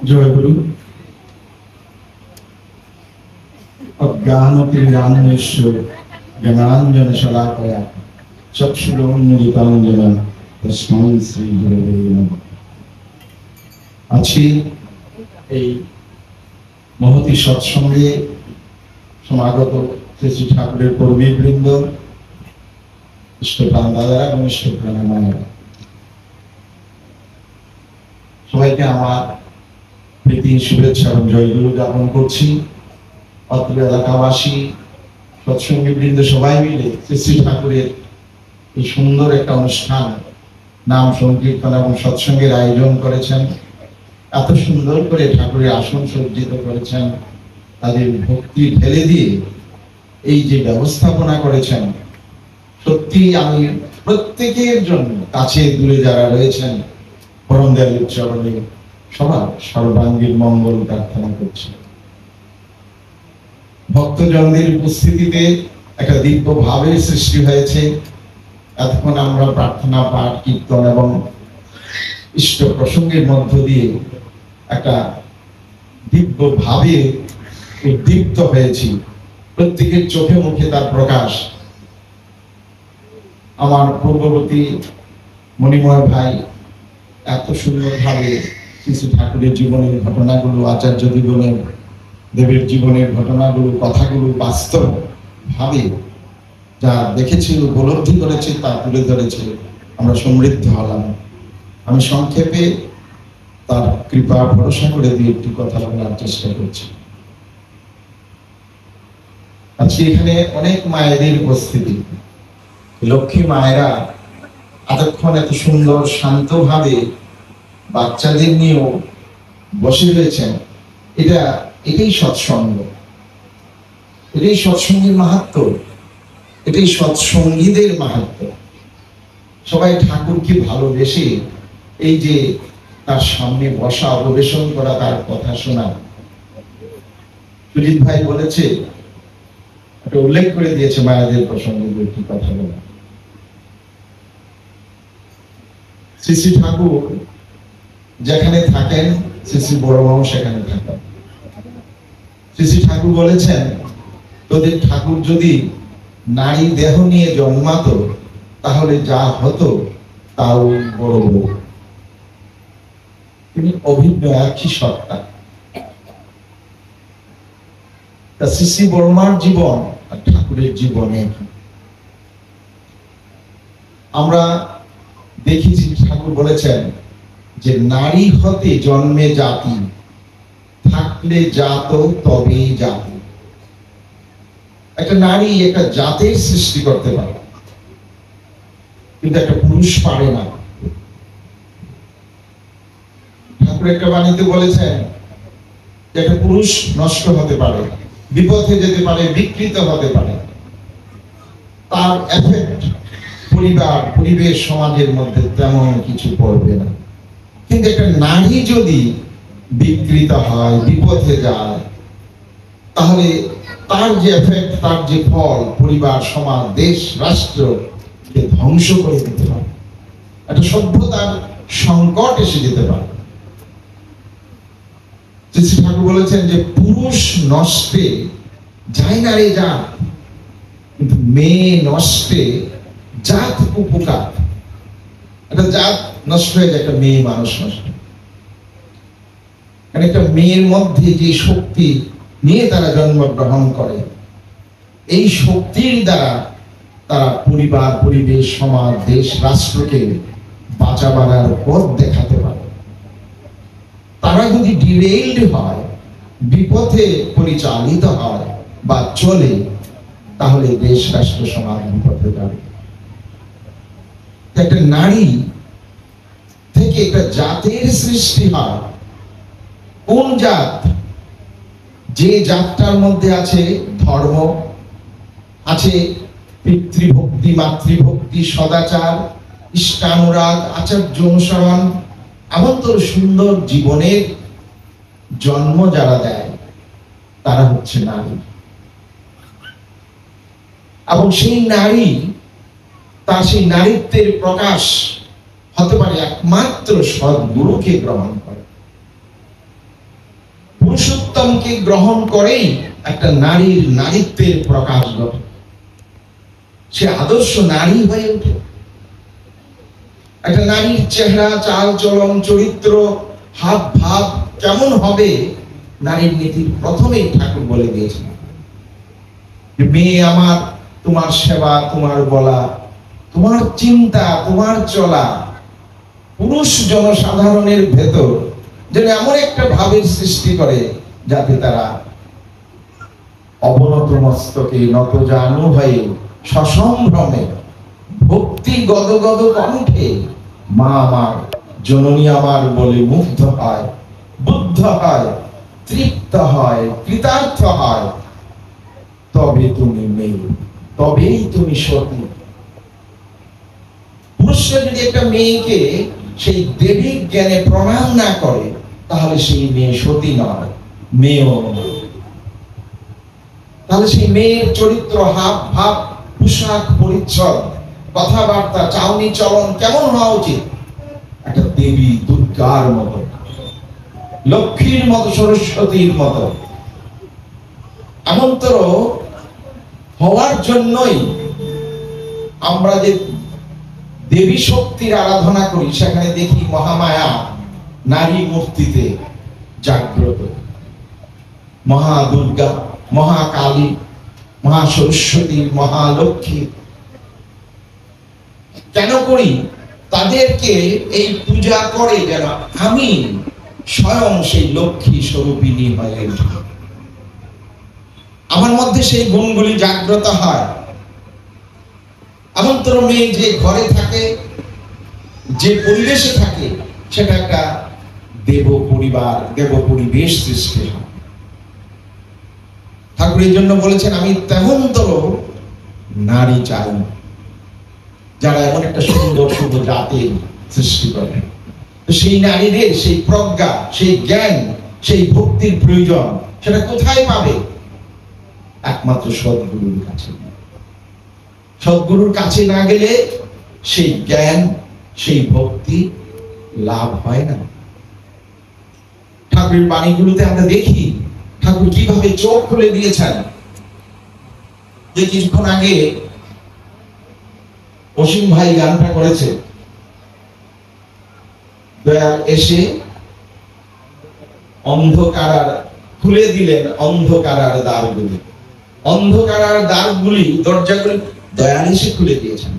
জয়গুরু। অজ্ঞানতিরান্বেষ্য জ্ঞানাঞ্জন শলাকয়া চক্ষুরোন্মিলিতাঞ্জন তস্मै শ্রী গুরবে নমঃ। আছি এই মহতি সৎসঙ্গে সমাগত শ্রী ঠাকুরের কর্মীবৃন্দ, ইষ্টপ্রাণ দাদারা এবং ইষ্টপ্রাণা মায়েরা, সবাইকে আমার প্রীতি শুভেচ্ছা এবং জয়গুরু জ্ঞাপন করছি। অত্র এলাকাবাসী সৎসঙ্গী বৃন্দ সবাই মিলে শ্রী ঠাকুরের এই সুন্দর একটা অনুষ্ঠান নাম সংকীর্তন এবং সৎসঙ্গের আয়োজন করেছেন। এত সুন্দর করে ঠাকুরের আসন সজ্জিত করেছেন, তাদের ভক্তি ঢেলে দিয়ে এই যে ব্যবস্থাপনা করেছেন, সত্যি আমি প্রত্যেকের জন্য কাছে দূরে যারা রয়েছেন পরম দয়ালুর চরণে সবার সর্বাঙ্গীন মঙ্গল প্রার্থনা করছি। ভক্তজনদের উপস্থিতিতে একটা দিব্য ভাবের সৃষ্টি হয়েছে। এতক্ষণ আমরা প্রার্থনা, পাঠ, কীর্তন এবং ইষ্ট প্রসঙ্গের মধ্য দিয়ে একটা দিব্য ভাবে উদ্দীপ্ত হয়েছি। প্রত্যেকের চোখে মুখে তার প্রকাশ। আমার পূর্ববর্তী মণিময় ভাই এত সুন্দরভাবে শ্রী ঠাকুরের জীবনের ঘটনাগুলো, আচার্য জীবনের, দেবের জীবনের ঘটনাগুলো, কথাগুলো বাস্তব ভাবে যা দেখেছি, উপলব্ধি করেছি, তা তুলে ধরেছে। আমরা সমৃদ্ধ হলাম। আমি সংক্ষেপে তার কৃপা ভরসা করে দিয়ে একটি কথা বলার চেষ্টা করছি। আজকে এখানে অনেক মায়েদের উপস্থিতি। লক্ষ্মী মায়েরা এতক্ষণ এত সুন্দর শান্তভাবে বাচ্চাদের নিয়েও বসে রয়েছেন। এটাই সৎসঙ্গ, এটাই সৎসঙ্গের মাহাত্ম্য, এটাই সৎসঙ্গীদের মাহাত্ম্য। সবাই ঠাকুরকে ভালোবেসে এই যে তার সামনে বসা, অববেশন করা, তার কথা শোনা। সুজিত ভাই বলেছে, একটা উল্লেখ করে দিয়েছে মায়েদের প্রসঙ্গে একটি কথা বলা। শ্রী ঠাকুর যেখানে থাকেন, শ্রী বড় মামা সেখানে থাকেন। শ্রী ঠাকুর বলেছেন, তোদের ঠাকুর যদি নারী দেহ নিয়ে জন্মাতো তাহলে যা হতো তাও বড় বড়। তিনি অভিন্ন একই সত্তা। শ্রী বর্মার জীবন আর ঠাকুরের জীবনে আমরা দেখেছি, ঠাকুর বলেছেন যে নারী হতে জন্মে জাতি, থাকলে জাত তবেই জাতি। একটা নারী একটা জাতের সৃষ্টি করতে পারে, কিন্তু একটা পুরুষ পারে না। ঠাকুর একটা বাণীতে বলেছেন যে একটা পুরুষ নষ্ট হতে পারে, বিপথে যেতে পারে, বিকৃত হতে পারে, তার এফেক্ট পরিবার, পরিবেশ, সমাজের মধ্যে তেমন কিছু পড়বে না। কিন্তু একটা নারী যদি বিকৃত হয়, বিপথে যায়, তাহলে তার যে এফেক্ট, তার যে ফল পরিবার, সমাজ, দেশ, রাষ্ট্রকে ধ্বংস করে দিতে পারে। একটা সভ্যতার সংকট এসে যেতে পারে। শ্রী ঠাকুর বলেছেন যে পুরুষ নষ্টে যায় না রে জাত, কিন্তু মেয়ে নষ্টে জাত উপকার। একটা জাত নষ্ট হয়ে যায়, একটা মেয়ে মানুষ নষ্ট। কারণ একটা মেয়ের মধ্যে যে শক্তি নিয়ে তারা জন্মগ্রহণ করে, এই শক্তির দ্বারা তারা পরিবার, পরিবেশ, সমাজ, দেশ, রাষ্ট্রকে বাঁচাবার পথ দেখাতে পারে। তারা যদি ডিরেইলড হয়, বিপথে পরিচালিত হয় বা চলে, তাহলে দেশ, রাষ্ট্র, সমাজ বিপথে যাবে। একটা নারী থেকে একটা জাতের সৃষ্টি হয়। কোন জাত? যে জাতটার মধ্যে আছে ধর্ম, আছে পিতৃভক্তি, মাতৃভক্তি, সদাচার, ইষ্টানুরাগ, আচার্য অনুসরণ, এমনতর সুন্দর জীবনের জন্ম যারা দেয়, তারা হচ্ছে নারী। এবং সেই নারী, তার সেই নারীত্বের প্রকাশ হতে পারে একমাত্র সদ্গুরুকে গ্রহণ করে। পুরুষোত্তমকে গ্রহণ করেই একটা নারীর নারীত্বের প্রকাশ ঘটে, সে আদর্শ নারী হয়ে ওঠে। একটা নারীর চেহারা, চাল চলন, চরিত্র, হাব ভাব কেমন হবে, নারীর নীতির প্রথমেই ঠাকুর বলে দিয়েছেন, মেয়ে আমার, তোমার সেবা, তোমার বলা, তোমার চিন্তা, তোমার চলা পুরুষ জনসাধারণের ভেতর যেন এমন একটা ভাবের সৃষ্টি করে যাতে তারা অবনত মস্তকে নতজানু হয়ে সসম্ভ্রমে ভক্তি গদগদ কণ্ঠে মা আমার, জননী আমার বলে মুগ্ধ হয়, বুদ্ধ হয়, তৃপ্ত হয়, কৃতার্থ হয়। তবে তুমি মেয়ে, তবেই তুমি সতী। পুরুষরা যদি একটা মেয়েকে সেই দেবী জ্ঞানে প্রণাম না করে, তাহলে সেই মেয়ে সতী নয়, মেয়েও নয়। তাহলে সেই মেয়ের চরিত্র, হাব ভাব, পোশাক পরিচ্ছদ, কথাবার্তা, চাউনি চলন কেমন হওয়া উচিত? একটা দেবী দুর্গার মতো, লক্ষ্মীর মতো, সরস্বতীর মতো। এমনতর হওয়ার জন্যই আমরা যে দেবী শক্তির আরাধনা করি, সেখানে দেখি মহামায়া নারী মূর্তিতে জাগ্রত। মহা দুর্গা, মহাকালী, মহা সরস্বতী, মহালক্ষ্মী কেন করি? তাদেরকে এই পূজা করে যেন আমি স্বয়ং সেই লক্ষ্মী স্বরূপিণী হয়ে উঠি, আমার মধ্যে সেই গুণগুলি জাগ্রত হয়। এমনতর মেয়ে যে ঘরে থাকে, যে পরিবেশে থাকে, সেটা একটা দেব পরিবার, দেব পরিবেশ সৃষ্টি হয়। ঠাকুর এই জন্য বলেছেন, আমি তেমনতর নারী চাই যারা এমন একটা সুন্দর সুন্দর জাতির সৃষ্টি করে। সেই নারীদের সেই প্রজ্ঞা, সেই জ্ঞান, সেই ভক্তির প্রয়োজন, সেটা কোথায় পাবে? একমাত্র সদ্গুরুর কাছে। সদ্গুরুর কাছে না গেলে সেই জ্ঞান, সেই ভক্তি লাভ হয় না। ঠাকুরের বাণীগুলোতে আমরা দেখি ঠাকুর কিভাবে চোখ খুলে দিয়েছেন। যে কিছুক্ষণ আগে অসীম ভাই গানটা করেছে, দয়াল এসে অন্ধকার খুলে দিলেন, অন্ধকার দ্বারগুলি, অন্ধকার দ্বারগুলি, দরজাগুলি দয়াল এসে খুলে দিয়েছেন।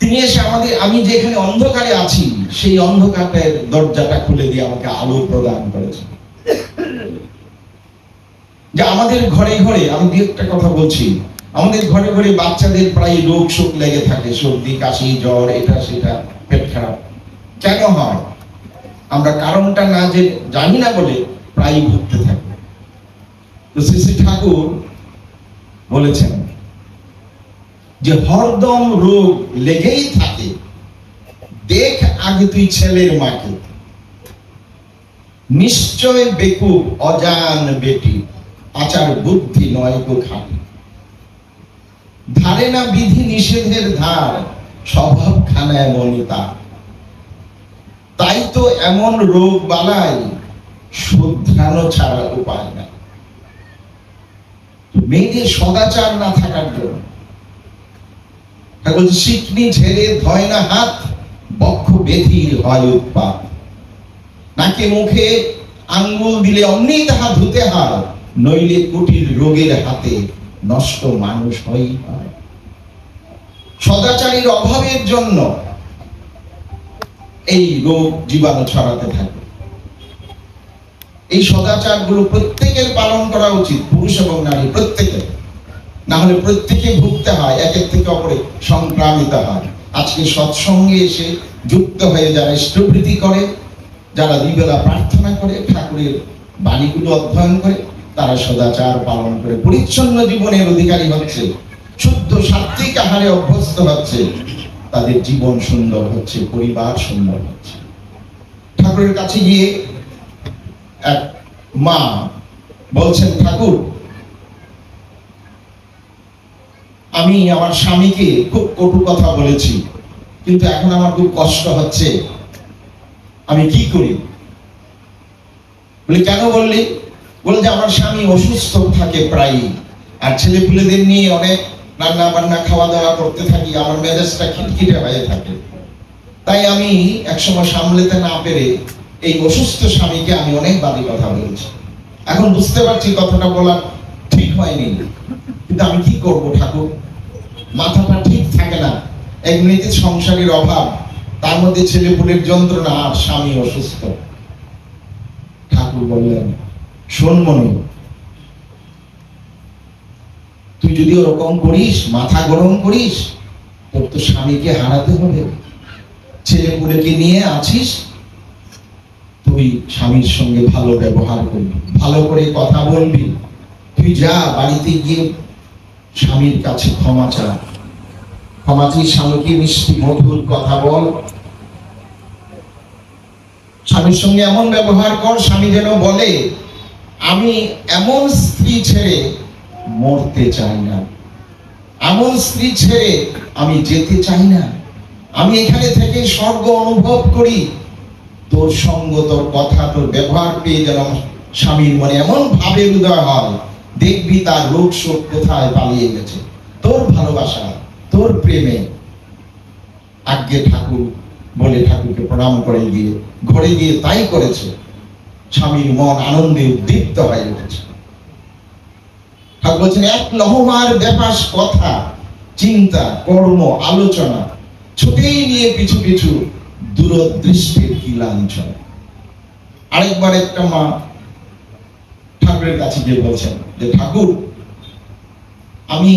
তিনি এসে আমাদের, আমি যেখানে অন্ধকারে আছি সেই অন্ধকারের দরজাটা খুলে দিয়ে আমাকে আলো প্রদান করেছেন। যে আমাদের ঘরে ঘরে, আমি দু একটা কথা বলছি, আমাদের ঘরে ঘরে বাচ্চাদের প্রায় রোগ শোক লেগে থাকে, সর্দি কাশি জ্বর, এটা সেটা, পেট খারাপ। কেন হয়? আমরা কারণটা না যে জানি না বলে প্রায় ভুগতে থাকি। তো শ্রী শ্রী ঠাকুর বলেছেন যে হরদম রোগ লেগেই থাকে, দেখ আগে তুই ছেলের মাকে, নিশ্চয় বেকুব অজান বেটি, আচার বুদ্ধি নয় গো খাটি, ধারে না বিধি নিষেধের ধার, স্বভাব খানা এমনই তার, তাই তো এমন রোগ বালাই, শুধরানো ছাড়া উপায় নাই। মেয়েদের সদাচার না থাকার জন্য শিকনি ঝেড়ে ধয় না হাত, বক্ষ বেধির হয় উৎপাত, নাকে মুখে আঙ্গুল দিলে অমনি তাহা ধুতে হয়, নইলে কুটির রোগের হাতে নষ্ট মানুষ হই হয়। সদাচারীর অভাবের জন্য এই রোগ জীবাণু ছড়াতে থাকে। এই সদাচার গুলো প্রত্যেকের পালন করা উচিত, পুরুষ এবং নারী প্রত্যেকের, না হলে প্রত্যেকে ভুগতে হয়, একের থেকে অপরে সংক্রামিত হয়। আজকে সৎসঙ্গে এসে যুক্ত হয়ে যারা ইষ্টভৃতি করে, যারা দুইবেলা প্রার্থনা করে, ঠাকুরের বাণীগুলো অধ্যয়ন করে, তারা সদাচার পালন করে পরিচ্ছন্ন জীবনের অধিকারী হচ্ছে, শুদ্ধ সাত্বিক আহারে অভ্যস্ত হচ্ছে, তাদের জীবন সুন্দর হচ্ছে, পরিবার সুন্দর হচ্ছে। ঠাকুরের কাছে গিয়ে এক মা বলছেন, ঠাকুর আমি আমার স্বামীকে খুব কটু কথা বলেছি, কিন্তু এখন আমার খুব কষ্ট হচ্ছে, আমি কি করি? বলি কেন বললি? বলে যে আমার স্বামী অসুস্থ থাকে প্রায়ই, আর ছেলে পুলেদের নিয়ে অনেক রান্না বান্না খাওয়া দাওয়া করতে থাকি, আমার মেজাজটা খিটখিটে হয়ে থাকে। তাই আমি একসময় সামলাতে না পেরে এই অসুস্থ স্বামীকে আমি অনেক বাজে কথা বলেছি। এখন বুঝতে পারছি কথাটা বলা ঠিক হয়নি, কিন্তু আমি কি করব ঠাকুর, মাথাটা ঠিক থাকে না। এমনিতে সংসারের অভাব, তার মধ্যে ছেলে পুলের যন্ত্রণা, আর স্বামী অসুস্থ। ঠাকুর বললেন, শোন মনি, তুই যদি ওরকম করিস, মাথা গরম করিস, তোর তো স্বামীকে হারাতে হবে। ছেলে পুলেকে নিয়ে আছিস, তুই স্বামীর সঙ্গে ভালো ব্যবহার করবি, ভালো করে কথা বলবি। তুই যা বাড়িতে গিয়ে স্বামীর কাছে ক্ষমা চা, ক্ষমা চেয়ে স্বামীকে মিষ্টি মধুর কথা বল, স্বামীর সঙ্গে এমন ব্যবহার কর স্বামী যেন বলে আমি এমন স্ত্রী ছেড়ে মরতে চাই না, এমন স্ত্রী ছেড়ে আমি যেতে চাই না, আমি এখানে থেকে স্বর্গ অনুভব করি। তোর সঙ্গ, তোর কথা, তোর ব্যবহার পেয়ে যেন স্বামীর মনে এমন ভাবের উদয় হয়, দেখবি তার রোগ শোক কোথায় পালিয়ে গেছে, তোর ভালোবাসা, তোর প্রেমে। আজ্ঞে ঠাকুর বলে ঠাকুরকে প্রণাম করে গিয়ে ঘরে গিয়ে তাই করেছে। স্বামীর মন আনন্দে উদ্দীপ্ত হয়ে উঠেছে। ঠাকুর বলছেন, এক লহমার ব্যাপার কথা, চিন্তা, কর্ম, আলোচনা, ছুটেই নিয়ে পিছু পিছু দূরদৃষ্টির কি লাঞ্ছনা। আরেকবার একটা মা ঠাকুরের কাছে গিয়ে বলছেন যে ঠাকুর, আমি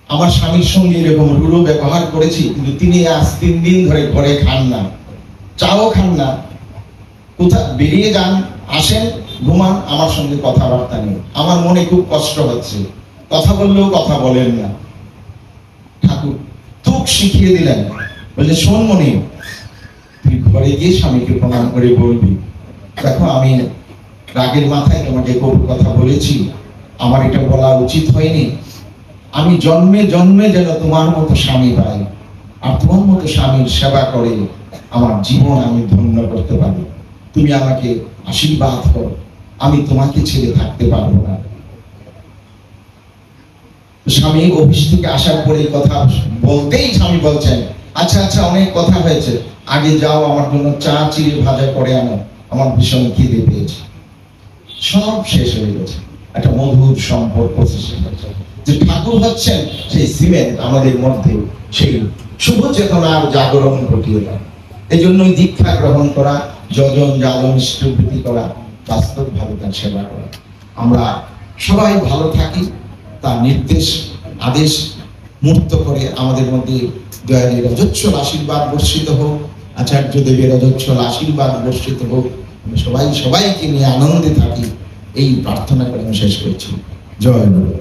আমার স্বামীর সঙ্গে এরকম রূঢ় ব্যবহার করেছি, কিন্তু তিনি আজ 3 দিন ধরে ঘরে খান না, চাও খান না, কোথা বেরিয়ে যান, আসেন, ঘুমান, আমার সঙ্গে কথাবার্তা নেই, আমার মনে খুব কষ্ট হচ্ছে, কথা বললেও কথা বলেন না। ঠাকুর তুক শিখিয়ে দিলেন, বলে শোন মনি, তুই ঘরে গিয়ে স্বামীকে প্রণাম করে বলবি, দেখো আমি রাগের মাথায় তোমাকে কটু কথা বলেছি, আমার এটা বলা উচিত হয়নি, আমি জন্মে জন্মে যেন তোমার মতো স্বামী পাই, আর তোমার মতো স্বামীর সেবা করে আমার জীবন আমি ধন্য করতে পারি। তুমি আমাকে আশীর্বাদ করো, আমি তোমাকে ছেড়ে থাকতে পারবো না। স্বামী অফিস থেকে আসার পরে কথা বলতেই স্বামী বলছেন, আচ্ছা আচ্ছা অনেক কথা হয়েছে, আগে যাও আমার জন্য চা চিড়ে ভাজা করে আনো, আমার ভীষণ খিদে পেয়েছে। সব শেষ হয়ে গেছে, একটা মধুর সম্পর্ক সৃষ্টি হয়েছে। যে ঠাকুর হচ্ছেন সেই সিমেন্ট আমাদের মধ্যে সেই শুভ চেতনার জাগরণ ঘটিয়ে দেয়। এই জন্যই দীক্ষা গ্রহণ করা, যজন যাজন ইষ্টভৃতি করা, বাস্তবভাবে তার সেবা করা। আমরা সবাই ভালো থাকি, তার নির্দেশ আদেশ মূর্ত করে আমাদের মধ্যে দয়ালের অজস্র আশীর্বাদ বর্ষিত হোক, আচার্য দেবের অজস্র আশীর্বাদ বর্ষিত হোক। সবাই সবাইকে নিয়ে আনন্দে থাকি, এই প্রার্থনা করে আমি শেষ করছি। জয় গুরু।